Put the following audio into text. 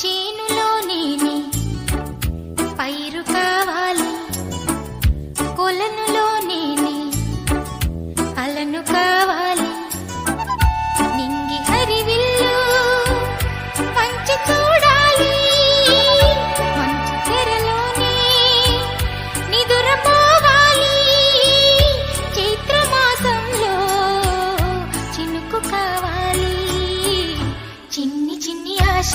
చేనులో నేనే పైరు కావాలి, కొలనులో నేనే అలను కావాలి. నింగి హరివిల్లు మంచి చూడాలి, మంచు తెరలోనే నిదురపోవాలి. చైత్రమాసంలో చినుకు కావాలి, చిన్ని చిన్ని ఆశ